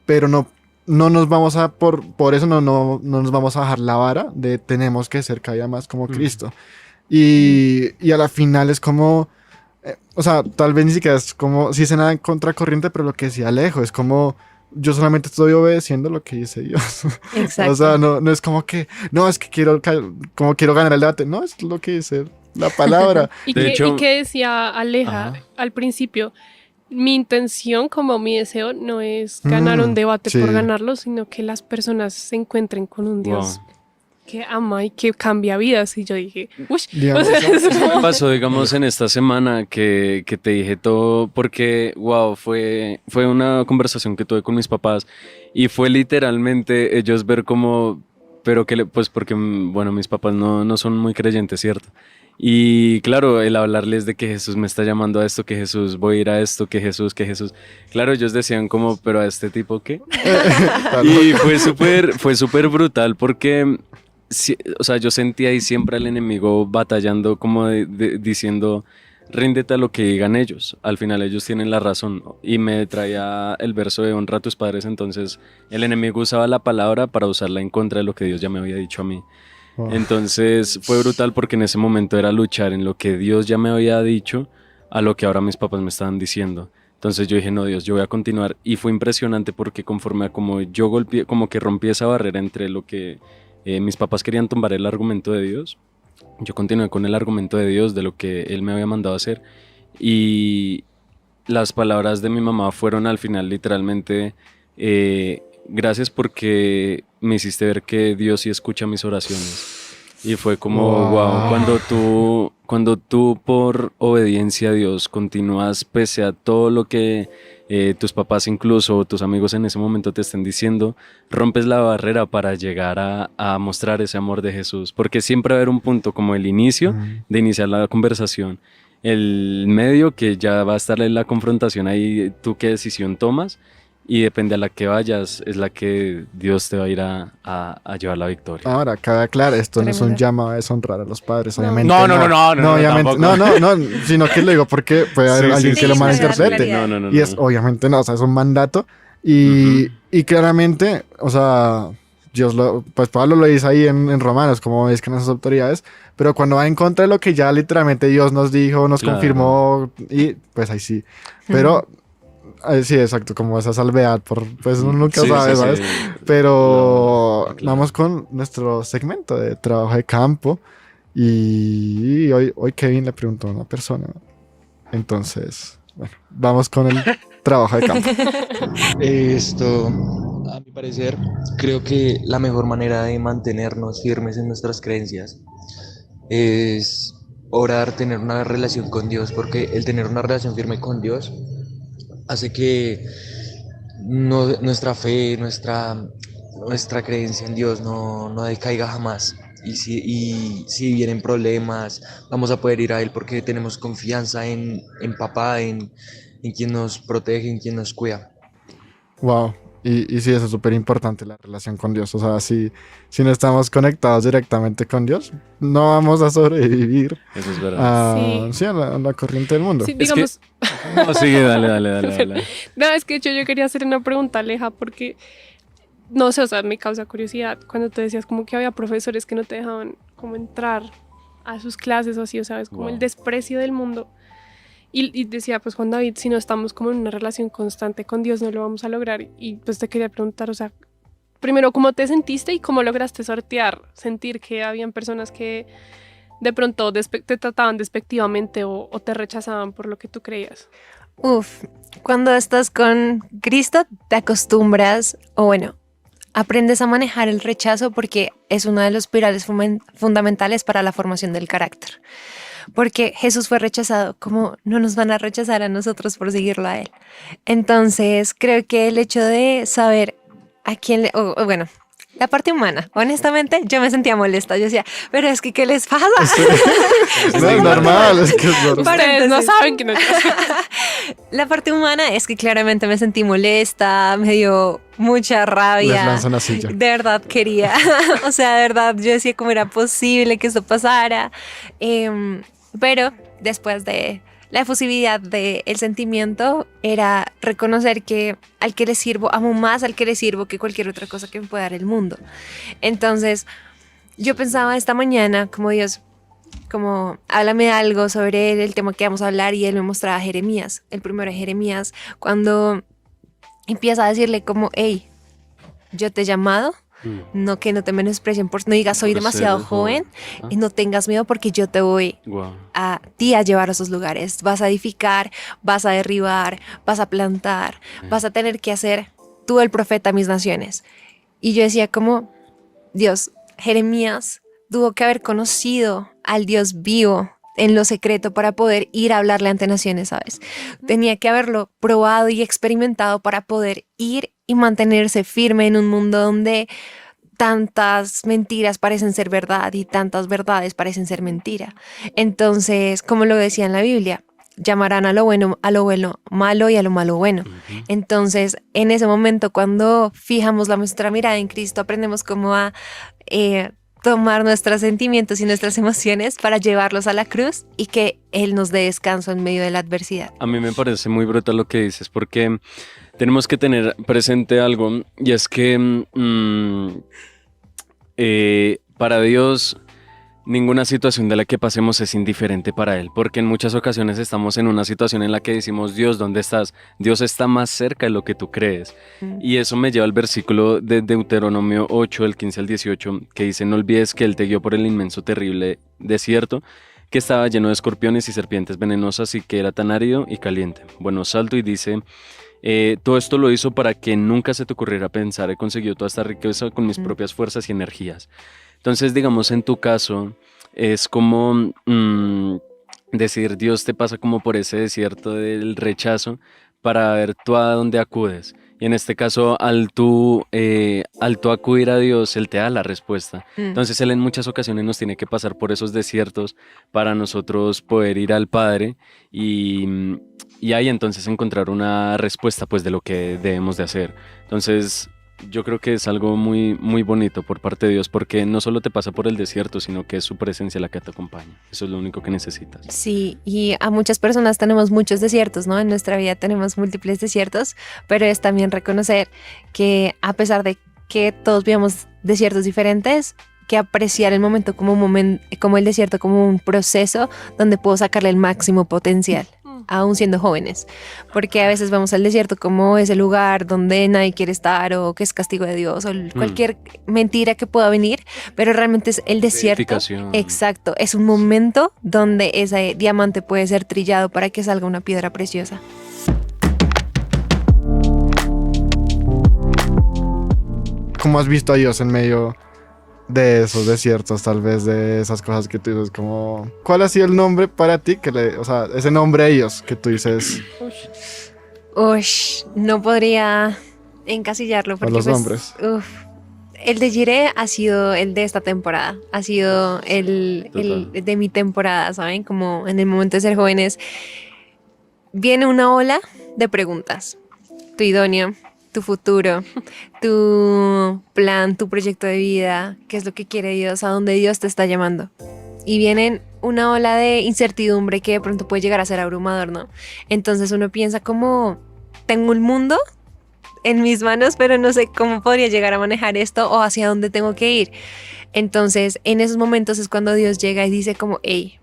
pero no nos vamos a, por eso no nos vamos a bajar la vara de tenemos que ser cada día más como Cristo. Y a la final es como, o sea, tal vez ni siquiera es como, si se nada en contracorriente, pero lo que decía Alejo, es como, yo solamente estoy obedeciendo lo que dice Dios. Exacto. O sea, no es como que, no, es que quiero ganar el debate, no, es lo que dice la palabra. ¿Y De qué, hecho- y qué decía Aleja Ajá. al principio? Mi intención, como mi deseo, no es ganar un debate sí. por ganarlo, sino que las personas se encuentren con un Dios Wow. que ama y que cambia vidas. Y yo dije, uy, Digamos, Eso me pasó, digamos, en esta semana que te dije todo, porque, wow, fue una conversación que tuve con mis papás y fue literalmente ellos ver como, pero que, pues porque, bueno, mis papás no son muy creyentes, ¿cierto? Y claro, el hablarles de que Jesús me está llamando a esto, que Jesús voy a ir a esto, que Jesús, claro, ellos decían como, pero a este tipo, ¿qué? Y fue súper brutal porque, sí, o sea, yo sentía ahí siempre al enemigo batallando como diciendo, ríndete a lo que digan ellos. Al final ellos tienen la razón. Y me traía el verso de honra a tus padres. Entonces el enemigo usaba la palabra para usarla en contra de lo que Dios ya me había dicho a mí. wow. Entonces fue brutal porque en ese momento era luchar en lo que Dios ya me había dicho a lo que ahora mis papás me estaban diciendo. Entonces yo dije, no, Dios, yo voy a continuar. Y fue impresionante porque conforme a como yo golpeé, como que rompí esa barrera entre lo que mis papás querían tumbar el argumento de Dios, yo continué con el argumento de Dios, de lo que Él me había mandado a hacer. Y las palabras de mi mamá fueron al final literalmente, gracias porque me hiciste ver que Dios sí escucha mis oraciones. Y fue como, wow, cuando tú por obediencia a Dios continúas pese a todo lo que tus papás incluso o tus amigos en ese momento te estén diciendo, rompes la barrera para llegar a mostrar ese amor de Jesús. Porque siempre va a haber un punto como el inicio de iniciar la conversación, el medio que ya va a estar en la confrontación ahí, tú qué decisión tomas. Y depende a la que vayas, es la que Dios te va a ir a llevar la victoria. Ahora, cabe aclarar, esto no es un Tremendo. llamado a deshonrar a los padres, No. obviamente. No, obviamente, tampoco. no, sino que lo digo porque puede haber Sí, alguien sí, que sí, lo sí, malinterprete. claridad. No. Y es obviamente no, o sea, es un mandato. Y claramente, o sea, pues Pablo lo dice ahí en Romanos, como es que en esas autoridades, pero cuando va en contra de lo que ya literalmente Dios nos dijo, nos Claro. confirmó, y pues ahí sí. Pero, sí, exacto, como esa salvedad, pues uno nunca Sí, sabe, sí, ¿sabes? sí. Pero No, claro. vamos con nuestro segmento de trabajo de campo. Y hoy Kevin le preguntó a una persona. Entonces, bueno, vamos con el trabajo de campo. Esto, a mi parecer, creo que la mejor manera de mantenernos firmes en nuestras creencias es orar, tener una relación con Dios, porque el tener una relación firme con Dios hace que nuestra fe, nuestra creencia en Dios no decaiga jamás. Y si vienen problemas, vamos a poder ir a Él porque tenemos confianza en Papá, en quien nos protege, en quien nos cuida. Wow. Y sí, eso es súper importante, la relación con Dios. O sea, si no estamos conectados directamente con Dios, no vamos a sobrevivir Eso es verdad. Sí. a la corriente del mundo. Sí, Es que- digamos, No, sigue, dale. no, es que yo quería hacer una pregunta, Aleja, porque no sé, o sea, me causa curiosidad cuando te decías como que había profesores que no te dejaban como entrar a sus clases o así, o sabes, como Wow. el desprecio del mundo. Y decía, pues Juan David, si no estamos como en una relación constante con Dios, no lo vamos a lograr. Y pues te quería preguntar, o sea, primero, ¿cómo te sentiste y cómo lograste sentir que habían personas que de pronto te trataban despectivamente o te rechazaban por lo que tú creías? Uf, cuando estás con Cristo te acostumbras, o bueno, aprendes a manejar el rechazo porque es uno de los pilares fundamentales para la formación del carácter. Porque Jesús fue rechazado, como no nos van a rechazar a nosotros por seguirlo a Él. Entonces, creo que el hecho de saber a quién o bueno, la parte humana, honestamente, yo me sentía molesta. Yo decía, pero es que, ¿qué les pasa? No, es normal, es que es normal. Ustedes no Paréntesis. saben que no. La parte humana es que claramente me sentí molesta, me dio mucha Les rabia. lanzan la silla. De verdad quería, o sea, de verdad yo decía cómo era posible que esto pasara. Pero después de la efusividad del sentimiento era reconocer que al que le sirvo, amo más al que le sirvo que cualquier otra cosa que me pueda dar el mundo. Entonces yo pensaba esta mañana como Dios, como háblame algo sobre el tema que vamos a hablar, y él me mostraba a Jeremías, el primero de Jeremías, cuando empieza a decirle como, hey, yo te he llamado, no que no te menosprecien, no digas soy Por ser demasiado joven. joven, y no tengas miedo porque yo te voy Wow. a ti a llevar a esos lugares. Vas a edificar, vas a derribar, vas a plantar, vas a tener que hacer tú el profeta a mis naciones. Y yo decía como, Dios, Jeremías tuvo que haber conocido al Dios vivo en lo secreto para poder ir a hablarle ante naciones, ¿sabes? Tenía que haberlo probado y experimentado para poder ir y mantenerse firme en un mundo donde tantas mentiras parecen ser verdad y tantas verdades parecen ser mentira. Entonces, como lo decía en la Biblia, llamarán a lo bueno malo y a lo malo bueno. Entonces, en ese momento, cuando fijamos nuestra mirada en Cristo, aprendemos cómo a tomar nuestros sentimientos y nuestras emociones para llevarlos a la cruz y que Él nos dé descanso en medio de la adversidad. A mí me parece muy brutal lo que dices, porque tenemos que tener presente algo, y es que para Dios ninguna situación de la que pasemos es indiferente para Él, porque en muchas ocasiones estamos en una situación en la que decimos, Dios, ¿dónde estás? Dios está más cerca de lo que tú crees. Y eso me lleva al versículo de Deuteronomio 8, del 15 al 18, que dice, no olvides que Él te guió por el inmenso, terrible desierto, que estaba lleno de escorpiones y serpientes venenosas y que era tan árido y caliente. Bueno, salto y dice, todo esto lo hizo para que nunca se te ocurriera pensar, he conseguido toda esta riqueza con mis propias fuerzas y energías. Entonces, digamos, en tu caso, es como decir, Dios te pasa como por ese desierto del rechazo para ver tú a dónde acudes. Y en este caso, al tú acudir a Dios, Él te da la respuesta. Entonces, Él en muchas ocasiones nos tiene que pasar por esos desiertos para nosotros poder ir al Padre y ahí entonces encontrar una respuesta pues de lo que debemos de hacer. Entonces, yo creo que es algo muy, muy bonito por parte de Dios, porque no solo te pasa por el desierto, sino que es su presencia la que te acompaña. Eso es lo único que necesitas. Sí, y a muchas personas tenemos muchos desiertos, ¿no? En nuestra vida tenemos múltiples desiertos, pero es también reconocer que a pesar de que todos vivamos desiertos diferentes, que apreciar el momento como el desierto como un proceso donde puedo sacarle el máximo potencial, aún siendo jóvenes, porque a veces vemos al desierto como ese lugar donde nadie quiere estar o que es castigo de Dios o cualquier mentira que pueda venir, pero realmente es el desierto. Edificación. Exacto, es un momento donde ese diamante puede ser trillado para que salga una piedra preciosa. ¿Cómo has visto a Dios en medio de esos desiertos, tal vez de esas cosas que tú dices como... ¿Cuál ha sido el nombre para ti? O sea, ese nombre a ellos que tú dices No podría encasillarlo porque los nombres. El de Jireh ha sido el de esta temporada, ha sido el de mi temporada, ¿saben? Como en el momento de ser jóvenes, viene una ola de preguntas. Tu idóneo, tu futuro, tu plan, tu proyecto de vida, qué es lo que quiere Dios, a dónde Dios te está llamando. Y vienen una ola de incertidumbre que de pronto puede llegar a ser abrumador, ¿no? Entonces uno piensa como, tengo un mundo en mis manos, pero no sé cómo podría llegar a manejar esto o hacia dónde tengo que ir. Entonces, en esos momentos es cuando Dios llega y dice como, hey,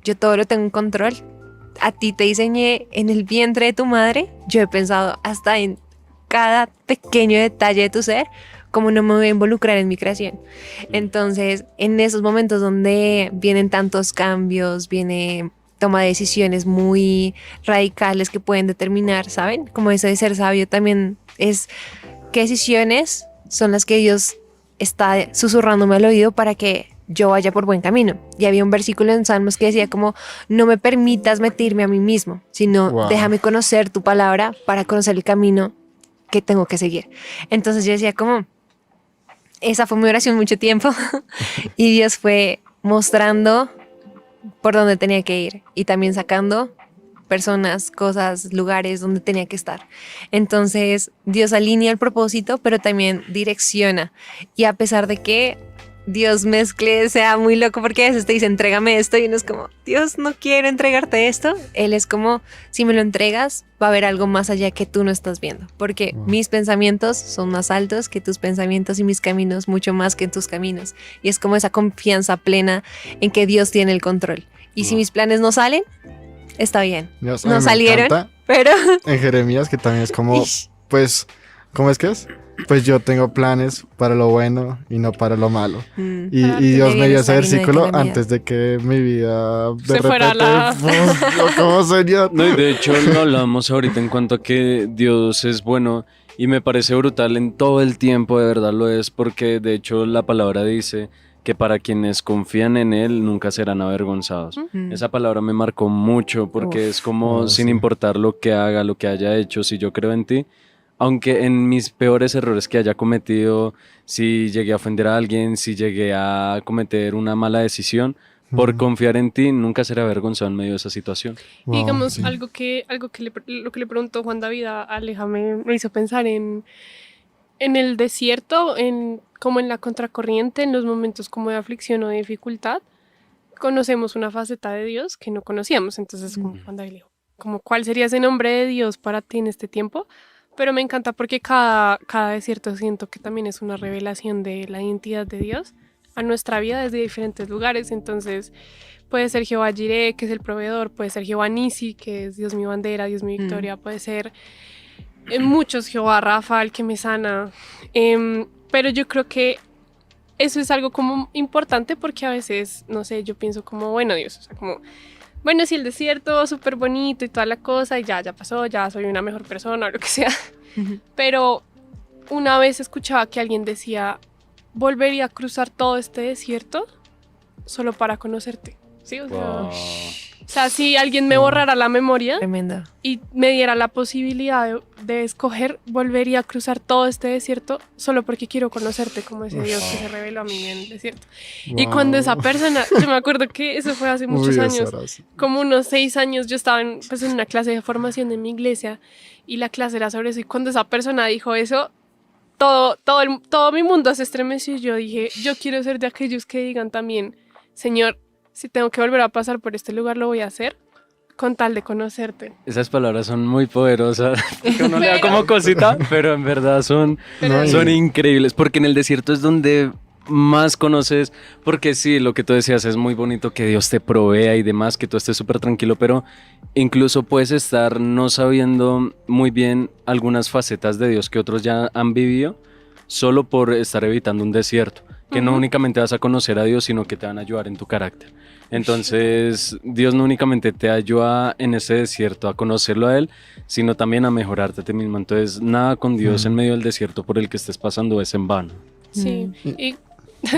yo todo lo tengo en control. A ti te diseñé en el vientre de tu madre. Yo he pensado hasta en cada pequeño detalle de tu ser, cómo no me voy a involucrar en mi creación. Entonces, en esos momentos donde vienen tantos cambios, viene toma de decisiones muy radicales que pueden determinar, ¿saben? Como eso de ser sabio también es qué decisiones son las que Dios está susurrándome al oído para que yo vaya por buen camino. Y había un versículo en Salmos que decía como, no me permitas mentirme a mí mismo, sino Wow. déjame conocer tu palabra para conocer el camino que tengo que seguir. Entonces yo decía como, esa fue mi oración mucho tiempo y Dios fue mostrando por dónde tenía que ir y también sacando personas, cosas, lugares donde tenía que estar. Entonces Dios alinea el propósito, pero también direcciona. Y a pesar de que Dios mezcle, sea muy loco, porque a veces te dice, entrégame esto, y uno es como, Dios, no quiero entregarte esto. Él es como, si me lo entregas, va a haber algo más allá que tú no estás viendo, porque mis pensamientos son más altos que tus pensamientos y mis caminos mucho más que tus caminos. Y es como esa confianza plena en que Dios tiene el control. Y si mis planes no salen, está bien. Dios, a mí No me salieron, encanta pero... en Jeremías, que también es como, pues, ¿cómo es que es? Pues yo tengo planes para lo bueno y no para lo malo. Y Para Dios me dio ese bienestar y no de versículo calamidad. antes de que mi vida de Se fuera repente, ¿cómo sería? No, y de hecho lo hablamos ahorita en cuanto a que Dios es bueno y me parece brutal en todo el tiempo, de verdad lo es, porque de hecho la palabra dice que para quienes confían en Él nunca serán avergonzados. Esa palabra me marcó mucho porque es como sin sí. importar lo que haga, lo que haya hecho, si yo creo en ti, aunque en mis peores errores que haya cometido, si llegué a ofender a alguien, si llegué a cometer una mala decisión, por confiar en ti, nunca seré avergonzado en medio de esa situación. Y digamos, sí. algo que lo que le preguntó Juan David a Aleja me hizo pensar en el desierto, como en la contracorriente, en los momentos como de aflicción o de dificultad, conocemos una faceta de Dios que no conocíamos. Entonces, como Juan David le dijo, como, ¿cuál sería ese nombre de Dios para ti en este tiempo? Pero me encanta porque cada desierto siento que también es una revelación de la identidad de Dios a nuestra vida desde diferentes lugares. Entonces puede ser Jehová Jireh, que es el proveedor, puede ser Jehová Nisi, que es Dios mi bandera, Dios mi victoria, puede ser muchos Jehová Rafa, el que me sana. Pero yo creo que eso es algo como importante porque a veces, no sé, yo pienso como, bueno, Dios, o sea, como... Bueno, sí, el desierto, súper bonito y toda la cosa, y ya pasó, ya soy una mejor persona o lo que sea. Pero una vez escuchaba que alguien decía, volvería a cruzar todo este desierto solo para conocerte. ¿Sí? Wow. O sea, si alguien me borrara la memoria Tremendo. y me diera la posibilidad de escoger, volvería a cruzar todo este desierto solo porque quiero conocerte como ese Dios que se reveló a mí en el desierto. Y cuando esa persona, yo me acuerdo que eso fue hace muchos años, como unos 6 años, yo estaba en una clase de formación en mi iglesia y la clase era sobre eso. Y cuando esa persona dijo eso, todo mi mundo se estremeció y yo dije, yo quiero ser de aquellos que digan también, Señor, si tengo que volver a pasar por este lugar, lo voy a hacer con tal de conocerte. Esas palabras son muy poderosas, que uno le da como cosita, pero en verdad son increíbles, porque en el desierto es donde más conoces, porque sí, lo que tú decías es muy bonito, que Dios te provea y demás, que tú estés súper tranquilo, pero incluso puedes estar no sabiendo muy bien algunas facetas de Dios que otros ya han vivido, solo por estar evitando un desierto, que no únicamente vas a conocer a Dios, sino que te van a ayudar en tu carácter. Entonces, Dios no únicamente te ayuda en ese desierto a conocerlo a Él, sino también a mejorarte a ti mismo. Entonces, nada con Dios en medio del desierto por el que estés pasando es en vano. Sí, y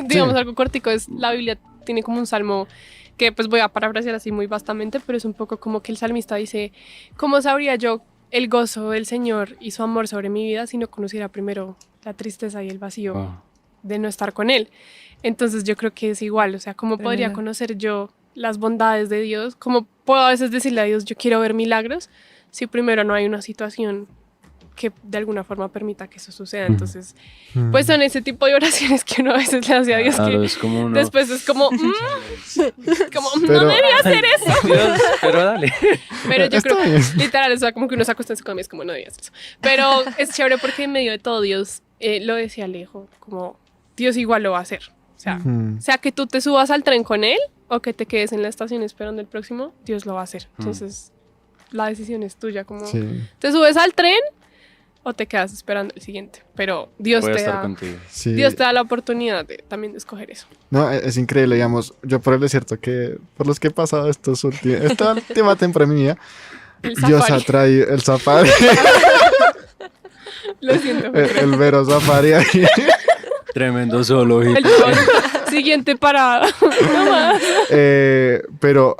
digamos algo cortico, es la Biblia tiene como un salmo que pues voy a parafrasear así muy vastamente, pero es un poco como que el salmista dice, ¿cómo sabría yo el gozo del Señor y su amor sobre mi vida si no conociera primero la tristeza y el vacío de no estar con Él? Entonces yo creo que es igual, o sea, ¿cómo podría conocer yo las bondades de Dios? ¿Cómo puedo a veces decirle a Dios, yo quiero ver milagros, si primero no hay una situación que de alguna forma permita que eso suceda. Entonces, pues son ese tipo de oraciones que uno a veces le hace a Dios Claro, que es como uno, después es como, como Pero- no debía hacer eso. Dios, pero dale. Pero yo Está creo bien. que literal, o sea, como que uno se acuesta en su cama y es como no debía hacer eso. Pero es chévere porque en medio de todo Dios, lo decía Alejo, como Dios igual lo va a hacer. Sea que tú te subas al tren con él o que te quedes en la estación esperando el próximo, Dios lo va a hacer. Entonces, la decisión es tuya, como Sí. te subes al tren o te quedas esperando el siguiente. Pero Dios Voy a te estar da, contigo. Sí. Dios te da la oportunidad de, también de escoger eso. No, es increíble, digamos, yo por el desierto que, por los que he pasado esta última temporada de mi vida, El Dios ha safari. traído el safari, Lo siento. el Vero Safari ahí. Tremendo zoológico. El siguiente parada. No más. Pero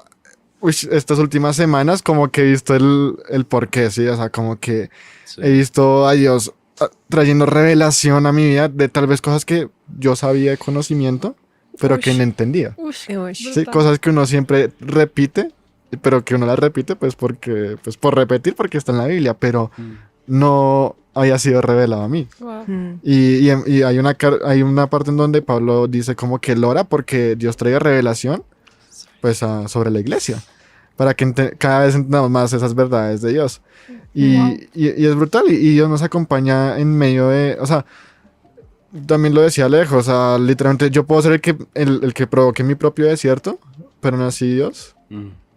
uy, estas últimas semanas como que he visto el porqué, sí, o sea, como que Sí. he visto a Dios trayendo revelación a mi vida de tal vez cosas que yo sabía de conocimiento, pero que Ush. no entendía. Ush, Sí, brutal. cosas que uno siempre repite, pero que uno las repite pues porque, pues por repetir porque está en la Biblia, pero no había sido revelado a mí. Wow. Y hay hay una parte en donde Pablo dice como que él ora porque Dios traiga revelación pues sobre la iglesia, para que cada vez entendamos más esas verdades de Dios. Y es brutal, y Dios nos acompaña en medio de, o sea, también lo decía lejos, o sea, literalmente yo puedo ser el que provoque mi propio desierto, pero no así Dios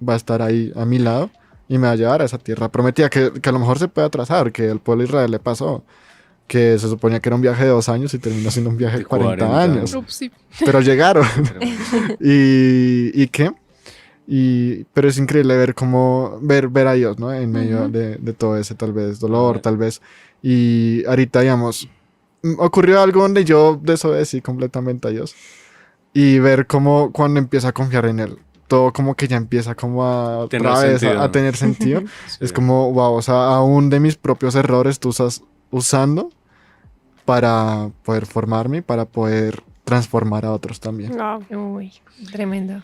va a estar ahí a mi lado y me va a llevar a esa tierra prometida, que a lo mejor se puede atrasar, que al pueblo de Israel le pasó, que se suponía que era un viaje de 2 años y terminó siendo un viaje de De 40 40 años, Ups, sí. pero llegaron. ¿Y qué? Pero es increíble ver cómo, ver a Dios, ¿no? En medio de todo ese tal vez dolor, tal vez. Y ahorita, digamos, ocurrió algo donde yo desobedecí completamente a Dios. Y ver cómo cuando empieza a confiar en Él, todo como que ya empieza como a, Tener otra vez sentido. a tener sentido. Sí. Es como, wow, o sea, aún de mis propios errores tú estás usando para poder formarme, para poder transformar a otros también. Wow. Uy, tremendo.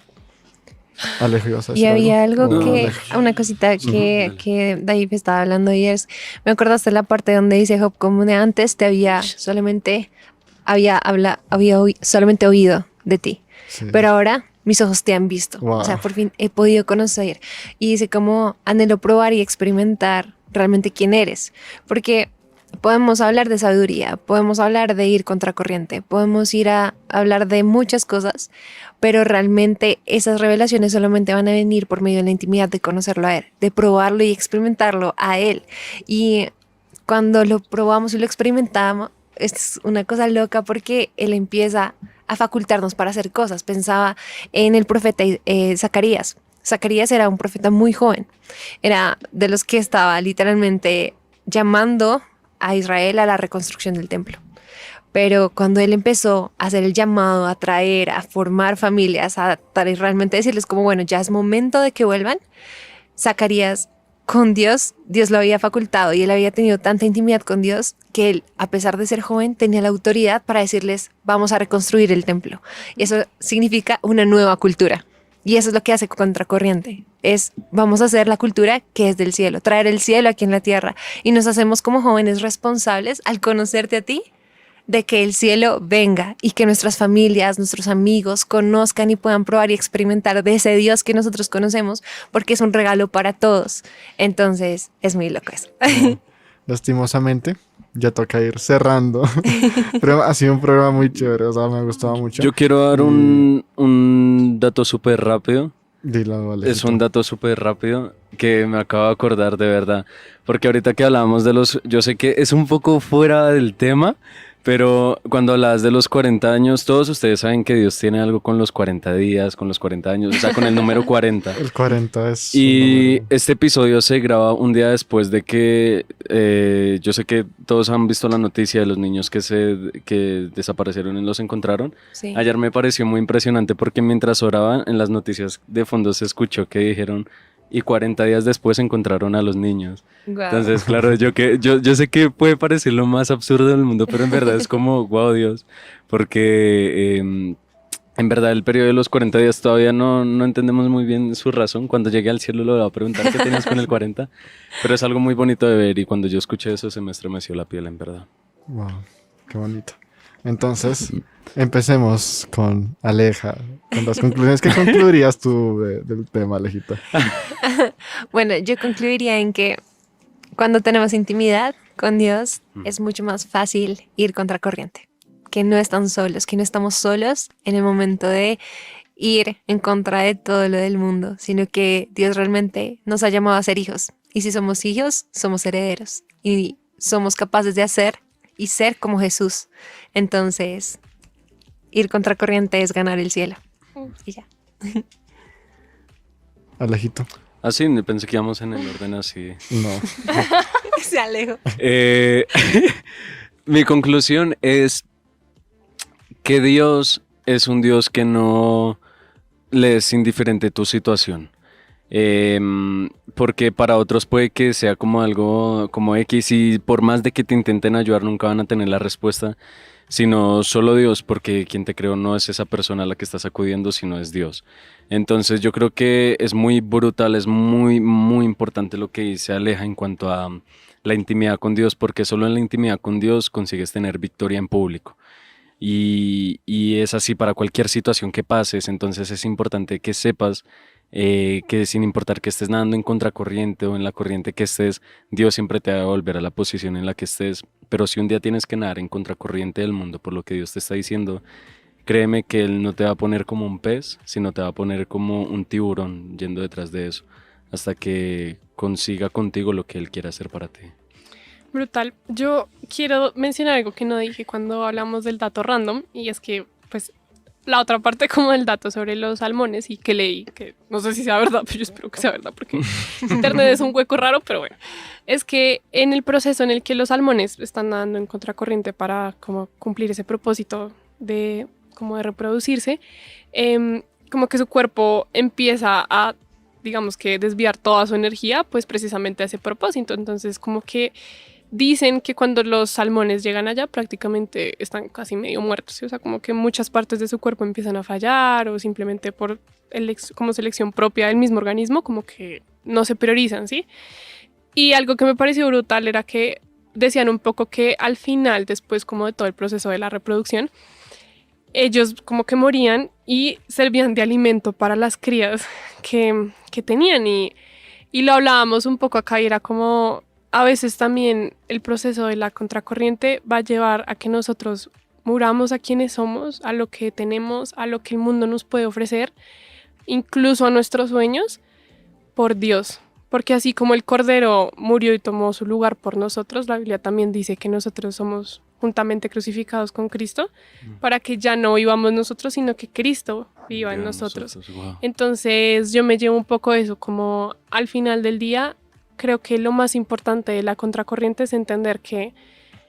Alejo, ¿ibas a Y decir había algo No, que, Alejo. una cosita que David estaba hablando y es, me acordaste la parte donde dice Job, como de antes te había solamente, solamente oído de ti, Sí. pero ahora mis ojos te han visto. Wow. O sea, por fin he podido conocer. Y dice como anhelo probar y experimentar realmente quién eres. Porque podemos hablar de sabiduría, podemos hablar de ir contracorriente, podemos ir a hablar de muchas cosas, pero realmente esas revelaciones solamente van a venir por medio de la intimidad de conocerlo a Él, de probarlo y experimentarlo a Él. Y cuando lo probamos y lo experimentamos, es una cosa loca porque Él empieza a facultarnos para hacer cosas. Pensaba en el profeta Zacarías. Zacarías era un profeta muy joven, era de los que estaba literalmente llamando a Israel a la reconstrucción del templo. Pero cuando él empezó a hacer el llamado, a traer, a formar familias, a realmente decirles como, bueno, ya es momento de que vuelvan, Zacarías con Dios lo había facultado y él había tenido tanta intimidad con Dios que él, a pesar de ser joven, tenía la autoridad para decirles, vamos a reconstruir el templo. Y eso significa una nueva cultura. Y eso es lo que hace Contracorriente. Vamos a hacer la cultura que es del cielo, traer el cielo aquí en la tierra. Y nos hacemos como jóvenes responsables al conocerte a ti, de que el cielo venga y que nuestras familias, nuestros amigos conozcan y puedan probar y experimentar de ese Dios que nosotros conocemos, porque es un regalo para todos. Entonces, es muy loco eso. Lastimosamente, ya toca ir cerrando. Pero ha sido un programa muy chévere, o sea, me ha gustado mucho. Yo quiero dar un dato súper rápido. Dilo, vale. Es un dato súper rápido que me acabo de acordar de verdad. Porque ahorita que hablábamos de yo sé que es un poco fuera del tema, pero cuando hablas de los 40 años, todos ustedes saben que Dios tiene algo con los 40 días, con los 40 años, o sea, con el número 40. El 40 es... Y este episodio se graba un día después de que yo sé que todos han visto la noticia de los niños que desaparecieron y los encontraron. Sí. Ayer me pareció muy impresionante porque mientras oraban en las noticias de fondo se escuchó que dijeron y 40 días después encontraron a los niños. Guau. Entonces, claro, yo sé que puede parecer lo más absurdo del mundo, pero en verdad es como, wow, Dios, porque En verdad, el periodo de los 40 días todavía no entendemos muy bien su razón. Cuando llegue al cielo le voy a preguntar qué tienes con el 40. Pero es algo muy bonito de ver y cuando yo escuché eso se me estremeció la piel, en verdad. Wow, qué bonito. Entonces, empecemos con Aleja, con las conclusiones. ¿Qué concluirías tú del tema, Alejita? Bueno, yo concluiría en que cuando tenemos intimidad con Dios es mucho más fácil ir contracorriente, que no están solos, que no estamos solos en el momento de ir en contra de todo lo del mundo, sino que Dios realmente nos ha llamado a ser hijos. Y si somos hijos, somos herederos y somos capaces de hacer y ser como Jesús. Entonces, ir contracorriente es ganar el cielo. Y ya. Alejito. Así, pensé que íbamos en el orden así. No. Se alejo. Mi conclusión es que Dios es un Dios que no le es indiferente tu situación. Porque para otros puede que sea como algo como X y por más de que te intenten ayudar nunca van a tener la respuesta, sino solo Dios, porque quien te creó no es esa persona a la que estás acudiendo, sino es Dios. Entonces yo creo que es muy brutal, es muy, muy importante lo que dice Aleja en cuanto a la intimidad con Dios, porque solo en la intimidad con Dios consigues tener victoria en público. Y es así para cualquier situación que pases, entonces es importante que sepas que sin importar que estés nadando en contracorriente o en la corriente que estés, Dios siempre te va a volver a la posición en la que estés. Pero si un día tienes que nadar en contracorriente del mundo por lo que Dios te está diciendo, créeme que Él no te va a poner como un pez, sino te va a poner como un tiburón yendo detrás de eso, hasta que consiga contigo lo que Él quiere hacer para ti. Brutal. Yo quiero mencionar algo que no dije cuando hablamos del dato random, y es que, pues, la otra parte como del dato sobre los salmones y que leí, que no sé si sea verdad, pero yo espero que sea verdad porque internet es un hueco raro, pero bueno, es que en el proceso en el que los salmones están nadando en contracorriente para como cumplir ese propósito de como de reproducirse, como que su cuerpo empieza a, digamos que desviar toda su energía pues precisamente a ese propósito. Entonces como que dicen que cuando los salmones llegan allá prácticamente están casi medio muertos, ¿sí? O sea, como que muchas partes de su cuerpo empiezan a fallar o simplemente por como selección propia del mismo organismo, como que no se priorizan, ¿sí? Y algo que me pareció brutal era que decían un poco que al final, después como de todo el proceso de la reproducción, ellos como que morían y servían de alimento para las crías que tenían y lo hablábamos un poco acá y era como a veces también el proceso de la contracorriente va a llevar a que nosotros muramos a quienes somos, a lo que tenemos, a lo que el mundo nos puede ofrecer, incluso a nuestros sueños, por Dios. Porque así como el Cordero murió y tomó su lugar por nosotros, la Biblia también dice que nosotros somos juntamente crucificados con Cristo, para que ya no vivamos nosotros, sino que Cristo viva en nosotros. Wow. Entonces yo me llevo un poco eso, como al final del día, creo que lo más importante de la contracorriente es entender que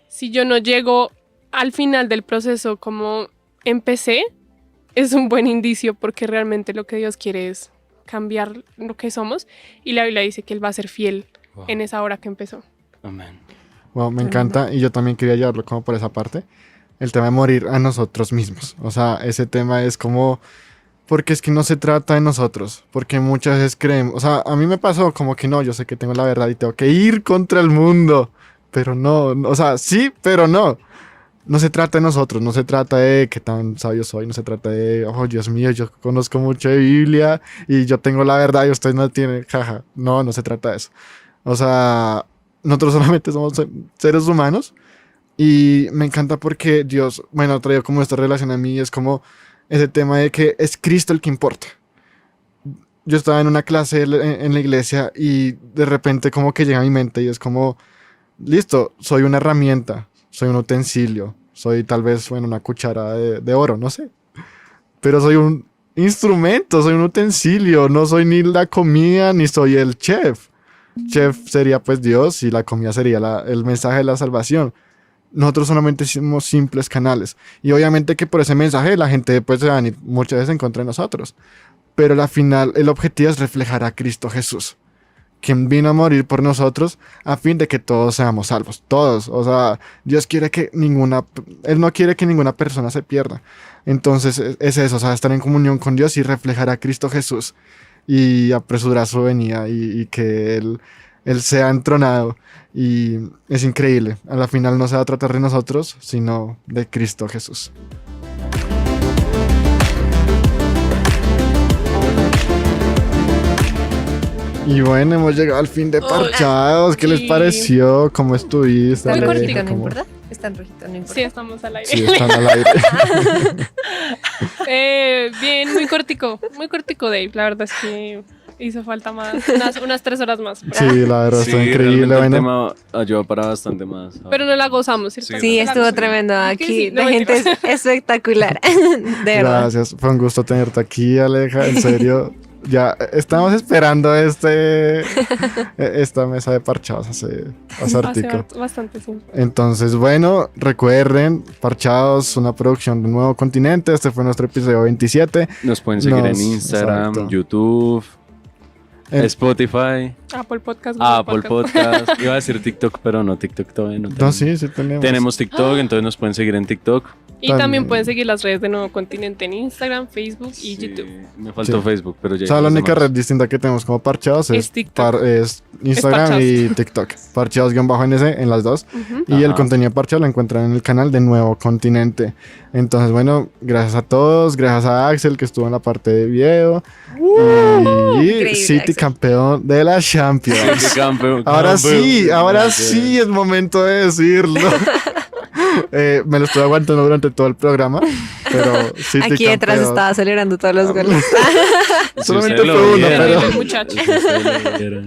si yo no llego al final del proceso como empecé, es un buen indicio porque realmente lo que Dios quiere es cambiar lo que somos y la Biblia dice que Él va a ser fiel en esa hora que empezó. Amén. Wow, me encanta y yo también quería llevarlo como por esa parte. El tema de morir a nosotros mismos. O sea, ese tema es como... Porque es que no se trata de nosotros, porque muchas veces creemos, o sea, a mí me pasó como que no, yo sé que tengo la verdad y tengo que ir contra el mundo, pero no, o sea, sí, pero no. No se trata de nosotros, no se trata de qué tan sabio soy, no se trata de, oh Dios mío, yo conozco mucho de Biblia y yo tengo la verdad y usted no tiene, jaja, no se trata de eso. O sea, nosotros solamente somos seres humanos y me encanta porque Dios, bueno, traído como esta relación a mí, es como... ese tema de que es Cristo el que importa. Yo estaba en una clase en la iglesia y de repente como que llega a mi mente y es como, listo, soy una herramienta, soy un utensilio, soy tal vez, bueno, una cuchara de oro, no sé. Pero soy un instrumento, soy un utensilio, no soy ni la comida ni soy el chef. Chef sería pues Dios y la comida sería el mensaje de la salvación. Nosotros solamente somos simples canales. Y obviamente que por ese mensaje la gente pues se va a ir muchas veces en contra de nosotros. Pero al final el objetivo es reflejar a Cristo Jesús, quien vino a morir por nosotros a fin de que todos seamos salvos. Todos. O sea, Dios quiere que Él no quiere que ninguna persona se pierda. Entonces es eso, o sea, estar en comunión con Dios y reflejar a Cristo Jesús y apresurar su venida y que Él sea entronado. Y es increíble. A la final no se va a tratar de nosotros, sino de Cristo Jesús. Y bueno, hemos llegado al fin de Parchados. ¿Qué les Sí. pareció? ¿Cómo estuviste? Está Muy en cortito, rojito, no ¿Cómo? importa. Está en rojito, no importa. Sí, estamos al aire. Sí, están al aire. Bien, muy cortico, Dave. La verdad es que hizo falta más, unas 3 horas más. Sí, la verdad, está increíble. realmente el Bueno, tema ayuda para bastante más. Pero no la gozamos, ¿cierto? Sí. Sí, No la estuvo gozamos. tremendo Que aquí. sí, no, La gente es mentiras. espectacular. De verdad. gracias. Fue un gusto tenerte aquí, Aleja. En serio, ya estamos esperando esta mesa de Parchados hace hartico. Bastante, sí. Entonces, bueno, recuerden, Parchados, una producción de Nuevo Continente. Este fue nuestro episodio 27. Nos pueden seguir Nos- en Instagram, exacto. YouTube, En- Spotify, Apple Podcast. Google Apple Podcast. Iba a decir TikTok, pero no, TikTok todavía no No, tenemos. sí tenemos. Tenemos TikTok, entonces nos pueden seguir en TikTok. Y también También. pueden seguir las redes de Nuevo Continente en Instagram, Facebook y Sí, YouTube. Me faltó Sí. Facebook, pero ya. O sea, la los única demás. red distinta que tenemos como Parchados Es TikTok. es Instagram Parchados. y TikTok. Parchados-NS en las dos. Ujú. Y el Ajá. contenido de Parchados lo encuentran en el canal de Nuevo Continente. Entonces, bueno, gracias a todos. Gracias a Axel que estuvo en la parte de video. Y Increíble, City Axel. campeón de la Champions. Sí, campeón, Ahora sí, campeón. ahora sí es momento de decirlo. Me lo estuve aguantando durante todo el programa, pero City Aquí detrás campeón. estaba celebrando todos los goles. Si Solamente ustedes fue lo uno, vieran, pero- El muchacho. si ustedes lo vieran.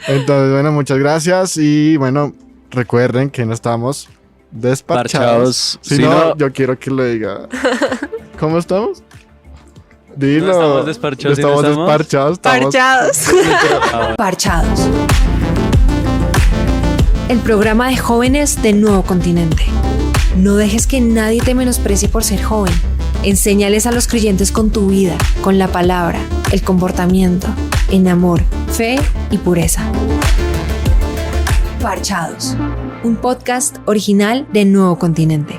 Entonces, bueno, muchas gracias y bueno, recuerden que no estamos desparchados. Parchados. Si Si no, no- yo quiero que lo diga. ¿Cómo estamos? Dilo. No estamos desparchados, ¿sí no Estamos estamos? desparchados. Estamos... Parchados. Parchados. El programa de jóvenes de Nuevo Continente. No dejes que nadie te menosprecie por ser joven. Enséñales a los creyentes con tu vida, con la palabra, el comportamiento, en amor, fe y pureza. Parchados. Un podcast original de Nuevo Continente.